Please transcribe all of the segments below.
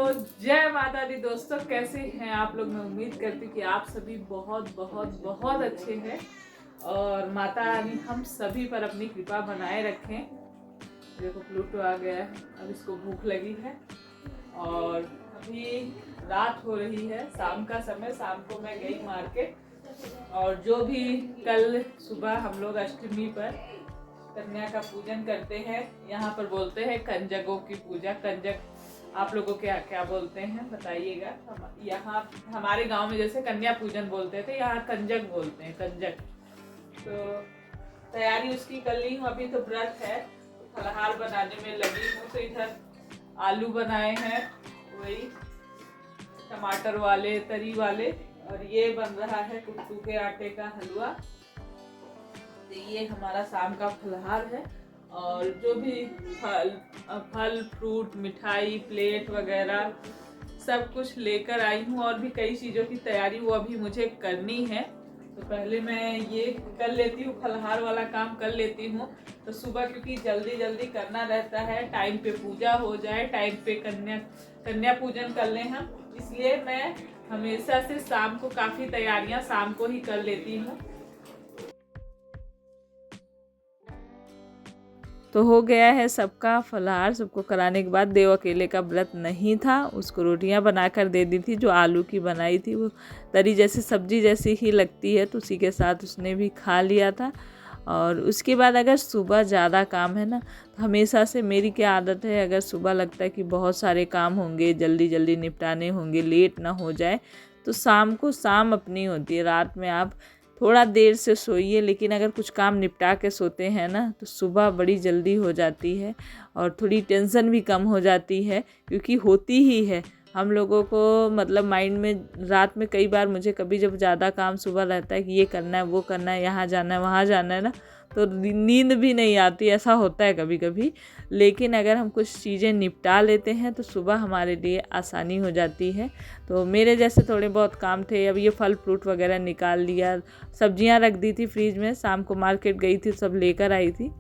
जय माता दी दोस्तों, कैसे हैं आप लोग। मैं उम्मीद करती हूँ कि आप सभी बहुत बहुत बहुत अच्छे हैं और माता रानी हम सभी पर अपनी कृपा बनाए रखें। देखो प्लूटो आ गया है, अब इसको भूख लगी है और अभी रात हो रही है, शाम का समय। शाम को मैं गई मार्केट और जो भी कल सुबह हम लोग अष्टमी पर कन्या का पूजन करते हैं, यहाँ पर बोलते हैं कंजकों की पूजा। कंजक आप लोगों के क्या बोलते हैं बताइएगा। यहाँ हमारे गांव में जैसे कन्या पूजन बोलते थे, यहाँ कंजक बोलते हैं, कंजक। तो तैयारी उसकी कर ली हूँ। अभी तो व्रत है, तो फलाहार बनाने में लगी हूँ। तो इधर आलू बनाए हैं, वही टमाटर वाले, तरी वाले, और ये बन रहा है कुट्टू के आटे का हलवा। तो ये हमारा शाम का फलहार है। और जो भी फल फ्रूट, मिठाई, प्लेट वगैरह सब कुछ लेकर आई हूँ। और भी कई चीज़ों की तैयारी वो अभी मुझे करनी है, तो पहले मैं ये कर लेती हूँ, फलहार वाला काम कर लेती हूँ। तो सुबह क्योंकि जल्दी जल्दी करना रहता है, टाइम पे पूजा हो जाए, टाइम पे कन्या पूजन कर लें हम, इसलिए मैं हमेशा से शाम को काफ़ी तैयारियाँ शाम को ही कर लेती हूँ। तो हो गया है सबका फलाहार। सबको कराने के बाद देव अकेले का व्रत नहीं था, उसको रोटियां बनाकर दे दी थी, जो आलू की बनाई थी। वो तरी जैसी सब्जी जैसी ही लगती है, तो उसी के साथ उसने भी खा लिया था। और उसके बाद अगर सुबह ज़्यादा काम है ना, तो हमेशा से मेरी क्या आदत है, अगर सुबह लगता है कि बहुत सारे काम होंगे, जल्दी जल्दी निपटाने होंगे, लेट ना हो जाए, तो शाम को शाम अपनी होती है। रात में आप थोड़ा देर से सोइए, लेकिन अगर कुछ काम निपटा के सोते हैं ना, तो सुबह बड़ी जल्दी हो जाती है और थोड़ी टेंशन भी कम हो जाती है, क्योंकि होती ही है हम लोगों को। मतलब माइंड में रात में कई बार मुझे कभी जब ज़्यादा काम सुबह रहता है कि ये करना है, वो करना है, यहाँ जाना है, वहाँ जाना है ना, तो नींद भी नहीं आती, ऐसा होता है कभी कभी। लेकिन अगर हम कुछ चीज़ें निपटा लेते हैं तो सुबह हमारे लिए आसानी हो जाती है। तो मेरे जैसे थोड़े बहुत काम थे, अब ये फल फ्रूट वगैरह निकाल लिया, सब्जियां रख दी थी फ्रिज में, शाम को मार्केट गई थी, सब लेकर आई थी।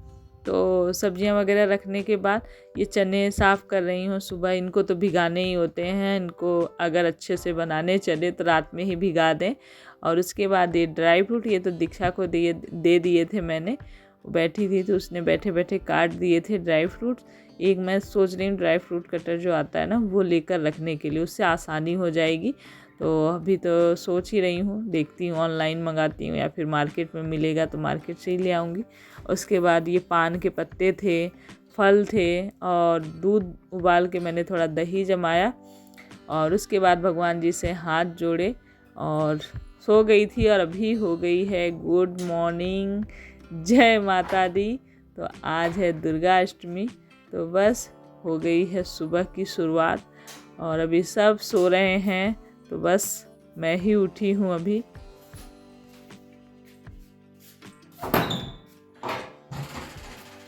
तो सब्जियां वगैरह रखने के बाद ये चने साफ़ कर रही हूँ। सुबह इनको तो भिगाने ही होते हैं, इनको अगर अच्छे से बनाने चले तो रात में ही भिगा दें। और उसके बाद ये ड्राई फ्रूट, ये तो दीक्षा को दे दिए थे मैंने, वो बैठी थी तो उसने बैठे बैठे काट दिए थे ड्राई फ्रूट। एक मैं सोच रही हूँ ड्राई फ्रूट कटर जो आता है ना, वो लेकर रखने के लिए, उससे आसानी हो जाएगी। तो अभी तो सोच ही रही हूँ, देखती हूँ ऑनलाइन मंगाती हूँ या फिर मार्केट में मिलेगा तो मार्केट से ही ले आऊँगी। उसके बाद ये पान के पत्ते थे, फल थे, और दूध उबाल के मैंने थोड़ा दही जमाया। और उसके बाद भगवान जी से हाथ जोड़े और सो गई थी। और अभी हो गई है गुड मॉर्निंग, जय माता दी। तो आज है दुर्गा अष्टमी, तो बस हो गई है सुबह की शुरुआत। और अभी सब सो रहे हैं, तो बस मैं ही उठी हूँ अभी।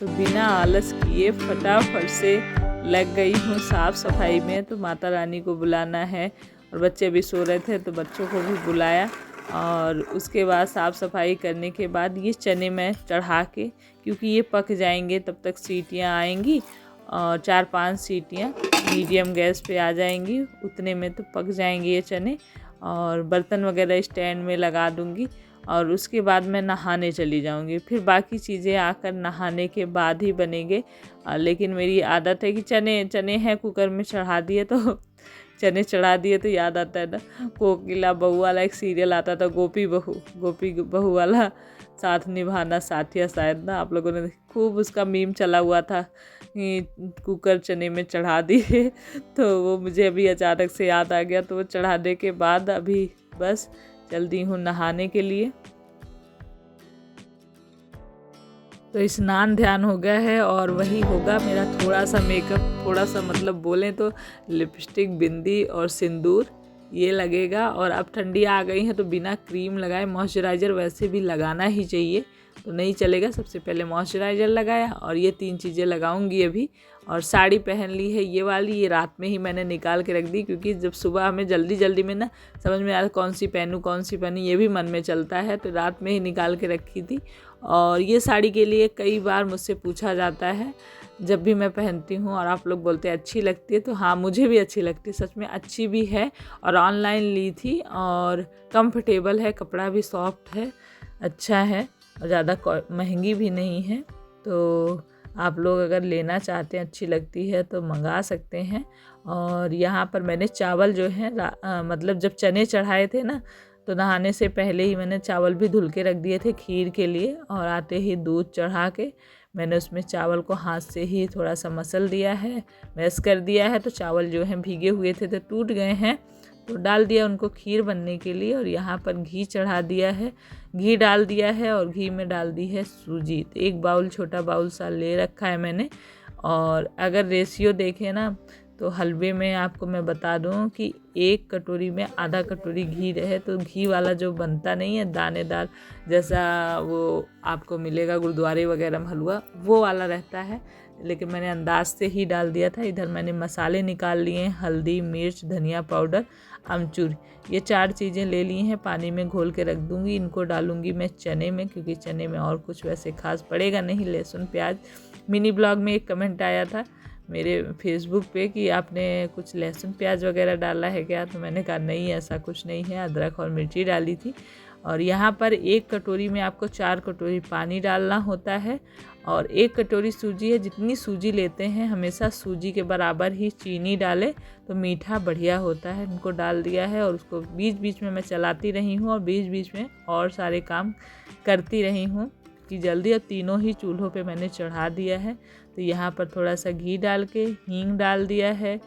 तो बिना आलस किए फटाफट से लग गई हूँ साफ़ सफाई में। तो माता रानी को बुलाना है, और बच्चे भी सो रहे थे तो बच्चों को भी बुलाया। और उसके बाद साफ़ सफाई करने के बाद ये चने मैं चढ़ा के, क्योंकि ये पक जाएंगे तब तक सीटियाँ आएंगी, और 4-5 सीटियाँ मीडियम गैस पे आ जाएंगी, उतने में तो पक जाएंगे ये चने। और बर्तन वगैरह स्टैंड में लगा दूँगी, और उसके बाद मैं नहाने चली जाऊंगी। फिर बाकी चीज़ें आकर नहाने के बाद ही बनेंगे। लेकिन मेरी आदत है कि चने हैं कुकर में चढ़ा दिए तो चने चढ़ा दिए, तो याद आता है ना, कोकिला बहू वाला एक सीरियल आता था, गोपी बहू वाला, साथ निभाना साथिया, शायद ना आप लोगों ने खूब उसका मीम चला हुआ था कि कुकर चने में चढ़ा दिए। तो वो मुझे अभी अचानक से याद आ गया। तो वो चढ़ाने के बाद अभी बस चलती हूँ नहाने के लिए। तो स्नान ध्यान हो गया है, और वही होगा मेरा थोड़ा सा मेकअप, थोड़ा सा मतलब बोलें तो लिपस्टिक, बिंदी और सिंदूर, ये लगेगा। और अब ठंडी आ गई है तो बिना क्रीम लगाए मॉइस्चराइज़र वैसे भी लगाना ही चाहिए, तो नहीं चलेगा। सबसे पहले मॉइस्चराइज़र लगाया और ये 3 चीज़ें लगाऊंगी अभी। और साड़ी पहन ली है ये वाली, ये रात में ही मैंने निकाल के रख दी, क्योंकि जब सुबह हमें जल्दी जल्दी में ना समझ में आता कौन सी पहनूँ ये भी मन में चलता है, तो रात में ही निकाल के रखी थी। और ये साड़ी के लिए कई बार मुझसे पूछा जाता है जब भी मैं पहनती हूँ, और आप लोग बोलते हैं अच्छी लगती है, तो हाँ मुझे भी अच्छी लगती है, सच में अच्छी भी है। और ऑनलाइन ली थी और कंफर्टेबल है, कपड़ा भी सॉफ्ट है, अच्छा है और ज़्यादा महंगी भी नहीं है। तो आप लोग अगर लेना चाहते हैं, अच्छी लगती है तो मंगा सकते हैं। और यहाँ पर मैंने चावल जो है मतलब जब चने चढ़ाए थे ना, तो नहाने से पहले ही मैंने चावल भी धुल के रख दिए थे खीर के लिए। और आते ही दूध चढ़ा के मैंने उसमें चावल को हाथ से ही थोड़ा सा मसल दिया है, मैश कर दिया है। तो चावल जो हैं भीगे हुए थे तो टूट गए हैं, तो डाल दिया उनको खीर बनने के लिए। और यहाँ पर घी चढ़ा दिया है, घी डाल दिया है और घी में डाल दी है सूजी। तो 1 बाउल छोटा बाउल सा ले रखा है मैंने। और अगर रेशियो देखें ना, तो हलवे में आपको मैं बता दूं कि 1 कटोरी में आधा कटोरी घी रहे तो घी वाला जो बनता नहीं है दानेदार, जैसा वो आपको मिलेगा गुरुद्वारे वगैरह में हलवा, वो वाला रहता है। लेकिन मैंने अंदाज से ही डाल दिया था। इधर मैंने मसाले निकाल लिए हैं, हल्दी, मिर्च, धनिया पाउडर, अमचूर, ये 4 चीज़ें ले ली हैं, पानी में घोल के रख दूँगी। इनको डालूँगी मैं चने में, क्योंकि चने में और कुछ वैसे खास पड़ेगा नहीं। लहसुन प्याज, मिनी ब्लॉग में एक कमेंट आया था मेरे फेसबुक पे कि आपने कुछ लहसुन प्याज वगैरह डाला है क्या, तो मैंने कहा नहीं ऐसा कुछ नहीं है, अदरक और मिर्ची डाली थी। और यहाँ पर 1 कटोरी में आपको 4 कटोरी पानी डालना होता है। और 1 कटोरी सूजी है, जितनी सूजी लेते हैं हमेशा सूजी के बराबर ही चीनी डालें तो मीठा बढ़िया होता है। इनको डाल दिया है और उसको बीच बीच में मैं चलाती रही हूँ और बीच बीच में और सारे काम करती रही हूँ कि जल्दी। और तीनों ही चूल्हों पे मैंने चढ़ा दिया है। तो यहाँ पर थोड़ा सा घी डाल के हींग डाल दिया है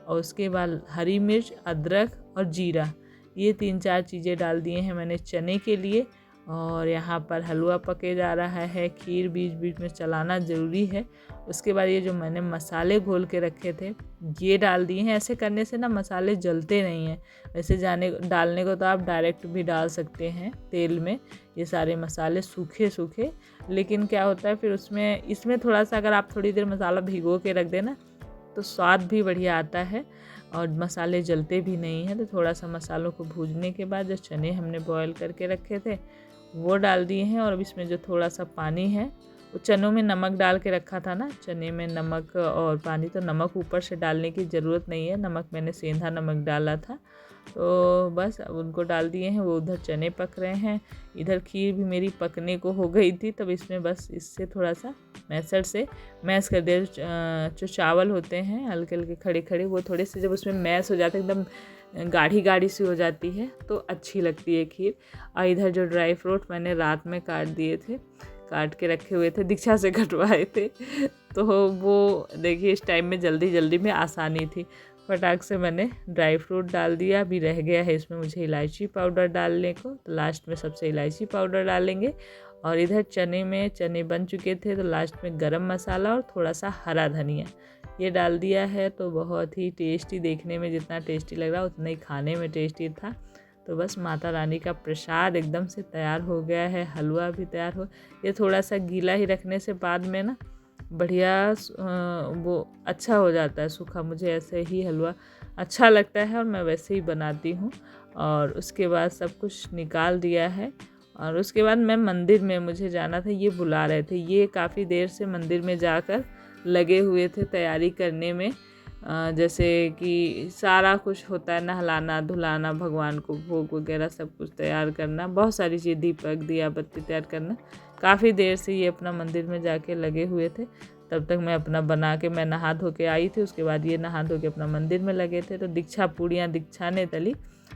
और उसके बाद हरी मिर्च, अदरक और जीरा, ये 3-4 चीज़ें डाल दिए हैं मैंने चने के लिए। और यहाँ पर हलवा पके जा रहा है, खीर बीच बीच में चलाना ज़रूरी है। उसके बाद ये जो मैंने मसाले घोल के रखे थे ये डाल दिए हैं। ऐसे करने से ना मसाले जलते नहीं हैं। वैसे डालने को तो आप डायरेक्ट भी डाल सकते हैं तेल में ये सारे मसाले सूखे सूखे, लेकिन क्या होता है फिर इसमें थोड़ा सा अगर आप थोड़ी देर मसाला भिगो के रख देना तो स्वाद भी बढ़िया आता है और मसाले जलते भी नहीं हैं। तो थोड़ा सा मसालों को भूनने के बाद जो चने हमने बॉईल करके रखे थे वो डाल दिए हैं। और अब इसमें जो थोड़ा सा पानी है, वो चनों में नमक डाल के रखा था ना, चने में नमक और पानी, तो नमक ऊपर से डालने की ज़रूरत नहीं है, नमक मैंने सेंधा नमक डाला था। तो बस अब उनको डाल दिए हैं, वो उधर चने पक रहे हैं, इधर खीर भी मेरी पकने को हो गई थी। तब इसमें बस इससे थोड़ा सा मैसर से मैश कर दिया। जो चावल होते हैं हल्के हल्के खड़े खड़े, वो थोड़े से जब उसमें मैश हो जाते एकदम गाढ़ी गाढ़ी सी हो जाती है तो अच्छी लगती है खीर। और इधर जो ड्राई फ्रूट मैंने रात में काट दिए थे, काट के रखे हुए थे, दीक्षा से कटवाए थे, तो वो देखिए इस टाइम में जल्दी जल्दी में आसानी थी, फटाक से मैंने ड्राई फ्रूट डाल दिया। अभी रह गया है इसमें मुझे इलायची पाउडर डालने को, तो लास्ट में सबसे इलायची पाउडर डालेंगे। और इधर चने बन चुके थे तो लास्ट में गरम मसाला और थोड़ा सा हरा धनिया ये डाल दिया है। तो बहुत ही टेस्टी, देखने में जितना टेस्टी लग रहा उतना ही खाने में टेस्टी था। तो बस माता रानी का प्रसाद एकदम से तैयार हो गया है, हलवा भी तैयार हो। ये थोड़ा सा गीला ही रखने से बाद में ना बढ़िया वो अच्छा हो जाता है सूखा, मुझे ऐसे ही हलवा अच्छा लगता है और मैं वैसे ही बनाती हूँ। और उसके बाद सब कुछ निकाल दिया है और उसके बाद मैं मंदिर में मुझे जाना था, ये बुला रहे थे, ये काफ़ी देर से मंदिर में जाकर लगे हुए थे तैयारी करने में। जैसे कि सारा कुछ होता है, नहलाना धुलाना, भगवान को भोग वगैरह सब कुछ तैयार करना, बहुत सारी चीज़, दीपक दिया बत्ती तैयार करना। काफ़ी देर से ये अपना मंदिर में जाके लगे हुए थे। तब तक मैं अपना बना के मैं नहा धो के आई थी, उसके बाद ये नहा धो के अपना मंदिर में लगे थे। तो दीक्षा पूड़ियाँ दीक्षा ने तली,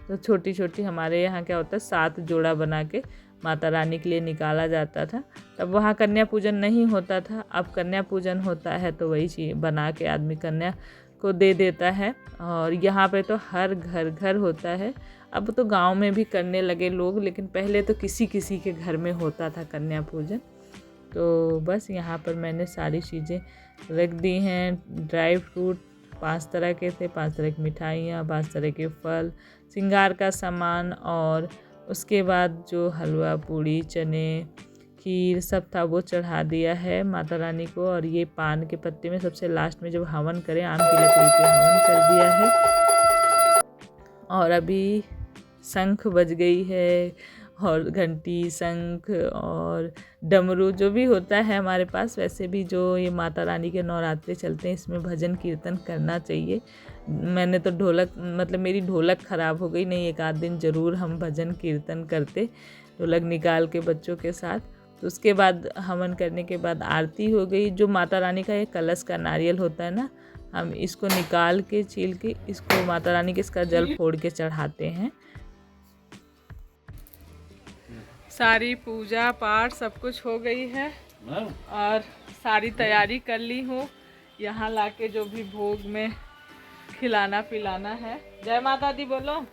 तो छोटी छोटी हमारे यहाँ क्या होता है 7 जोड़ा बना के माता रानी के लिए निकाला जाता था। तब वहाँ कन्या पूजन नहीं होता था, अब कन्या पूजन होता है तो वही चीज़ बना के आदमी कन्या को दे देता है। और यहाँ पे तो हर घर घर होता है, अब तो गांव में भी करने लगे लोग, लेकिन पहले तो किसी किसी के घर में होता था कन्या पूजन। तो बस यहाँ पर मैंने सारी चीज़ें रख दी हैं। ड्राई फ्रूट 5 तरह के थे, 5 तरह की मिठाइयाँ, 5 तरह के फल, श्रृंगार का सामान, और उसके बाद जो हलवा पूड़ी चने खीर सब था वो चढ़ा दिया है माता रानी को। और ये पान के पत्ते में सबसे लास्ट में जब हवन करें, आम की लकड़ी पे हवन कर दिया है। और अभी शंख बज गई है और घंटी, शंख और डमरू जो भी होता है हमारे पास। वैसे भी जो ये माता रानी के नवरात्रे चलते हैं इसमें भजन कीर्तन करना चाहिए। मैंने तो ढोलक मतलब मेरी ढोलक ख़राब हो गई, नहीं एक आध दिन ज़रूर हम भजन कीर्तन करते ढोलक निकाल के बच्चों के साथ। तो उसके बाद हवन करने के बाद आरती हो गई। जो माता रानी का ये कलश का नारियल होता है ना, हम इसको निकाल के छील के इसको माता रानी के इसका जल फोड़ के चढ़ाते हैं। सारी पूजा पाठ सब कुछ हो गई है और सारी तैयारी कर ली हूँ। यहाँ लाके जो भी भोग में खिलाना पिलाना है। जय माता दी बोलो।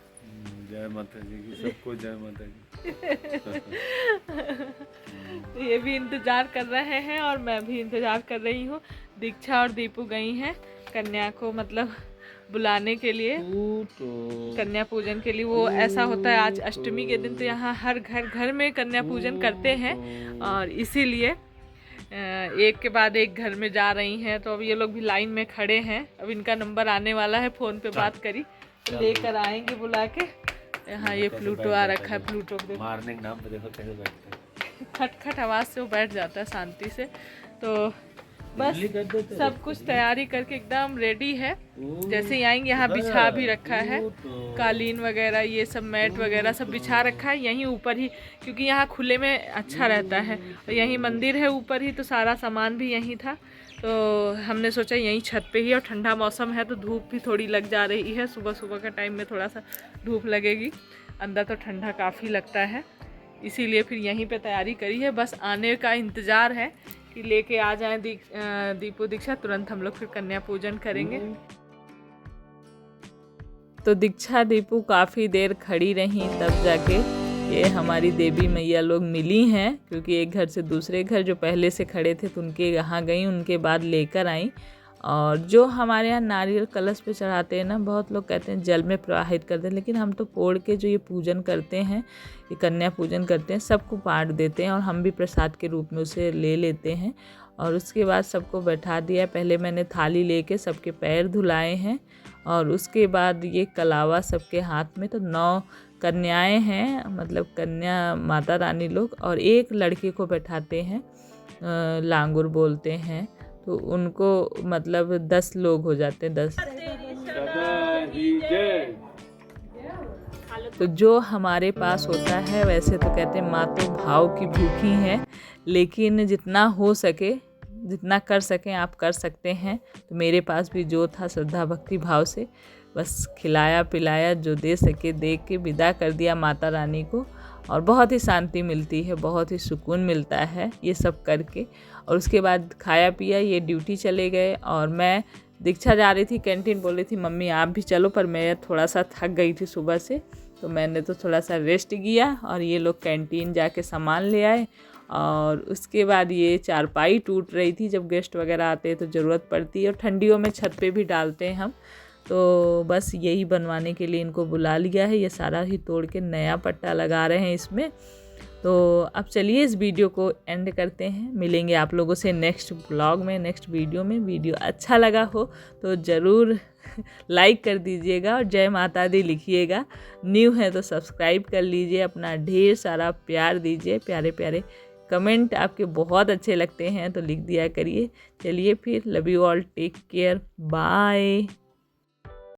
जय माता जी की, सबको जय माता जी। तो ये भी इंतज़ार कर रहे हैं और मैं भी इंतज़ार कर रही हूँ। दीक्षा और दीपू गई हैं कन्या को मतलब बुलाने के लिए, कन्या पूजन के लिए। वो ऐसा होता है आज अष्टमी के दिन तो यहाँ हर घर में कन्या पूजन करते हैं और इसीलिए एक के बाद एक घर में जा रही हैं। तो अब ये लोग भी लाइन में खड़े हैं। अब इनका नंबर आने वाला है, फ़ोन पे बात करी तो लेकर आएंगे बुला के। यहाँ ये प्लूटो आ रखा है, प्लूटो को मारने के नाम पे देखो कैसे बैठते हैं। खट आवाज़ से वो बैठ जाता है शांति से। तो बस सब कुछ तैयारी करके एकदम रेडी है। जैसे ही आएंगे यहाँ बिछा भी रखा है, कालीन वगैरह ये सब मैट वगैरह सब बिछा रखा है यहीं ऊपर ही, क्योंकि यहाँ खुले में अच्छा रहता है। और यहीं मंदिर है ऊपर ही तो सारा सामान भी यहीं था। तो हमने सोचा यहीं छत पे ही, और ठंडा मौसम है तो धूप भी थोड़ी लग जा रही है। सुबह सुबह का टाइम में थोड़ा सा धूप लगेगी, अंदर तो ठंडा काफ़ी लगता है, इसीलिए फिर यहीं पे तैयारी करी है। बस आने का इंतज़ार है कि लेके आ जाएं दीपू दीक्षा, तुरंत हम लोग फिर कन्या पूजन करेंगे। तो दीक्षा दीपू काफ़ी देर खड़ी रहीं, तब जाके ये हमारी देवी मैया लोग मिली हैं। क्योंकि एक घर से दूसरे घर जो पहले से खड़े थे तो उनके यहाँ गई, उनके बाद लेकर आई। और जो हमारे यहाँ नारियल कलश पे चढ़ाते हैं ना, बहुत लोग कहते हैं जल में प्रवाहित करते हैं, लेकिन हम तो पोड़ के जो ये पूजन करते हैं, ये कन्या पूजन करते हैं, सबको बांट देते हैं और हम भी प्रसाद के रूप में उसे ले लेते हैं। और उसके बाद सबको बैठा दिया। पहले मैंने थाली लेके सबके पैर धुलाए हैं और उसके बाद ये कलावा सबके हाथ में। तो 9 कन्याएं हैं, मतलब कन्या माता रानी लोग, और एक लड़के को बैठाते हैं, लांगुर बोलते हैं। तो उनको मतलब 10 लोग हो जाते हैं, 10। तो जो हमारे पास होता है, वैसे तो कहते हैं माँ तो भाव की भूखी है, लेकिन जितना हो सके, जितना कर सकें आप कर सकते हैं। तो मेरे पास भी जो था श्रद्धा भक्ति भाव से बस खिलाया पिलाया, जो दे सके दे के विदा कर दिया माता रानी को। और बहुत ही शांति मिलती है, बहुत ही सुकून मिलता है ये सब करके। और उसके बाद खाया पिया, ये ड्यूटी चले गए और मैं दीक्षा जा रही थी कैंटीन, बोल रही थी मम्मी आप भी चलो, पर मैं थोड़ा सा थक गई थी सुबह से, तो मैंने तो थोड़ा सा रेस्ट किया। और ये लोग कैंटीन जाके सामान ले आए। और उसके बाद ये चारपाई टूट रही थी, जब गेस्ट वगैरह आते हैं तो ज़रूरत पड़ती है, और ठंडियों में छत पे भी डालते हैं हम। तो बस यही बनवाने के लिए इनको बुला लिया है। ये सारा ही तोड़ के नया पट्टा लगा रहे हैं इसमें। तो अब चलिए इस वीडियो को एंड करते हैं। मिलेंगे आप लोगों से नेक्स्ट ब्लॉग में, नेक्स्ट वीडियो में। वीडियो अच्छा लगा हो तो ज़रूर लाइक कर दीजिएगा और जय माता दी लिखिएगा। न्यू है तो सब्सक्राइब कर लीजिए। अपना ढेर सारा प्यार दीजिए, प्यारे प्यारे कमेंट आपके बहुत अच्छे लगते हैं तो लिख दिया करिए। चलिए फिर, love you all, take care, bye.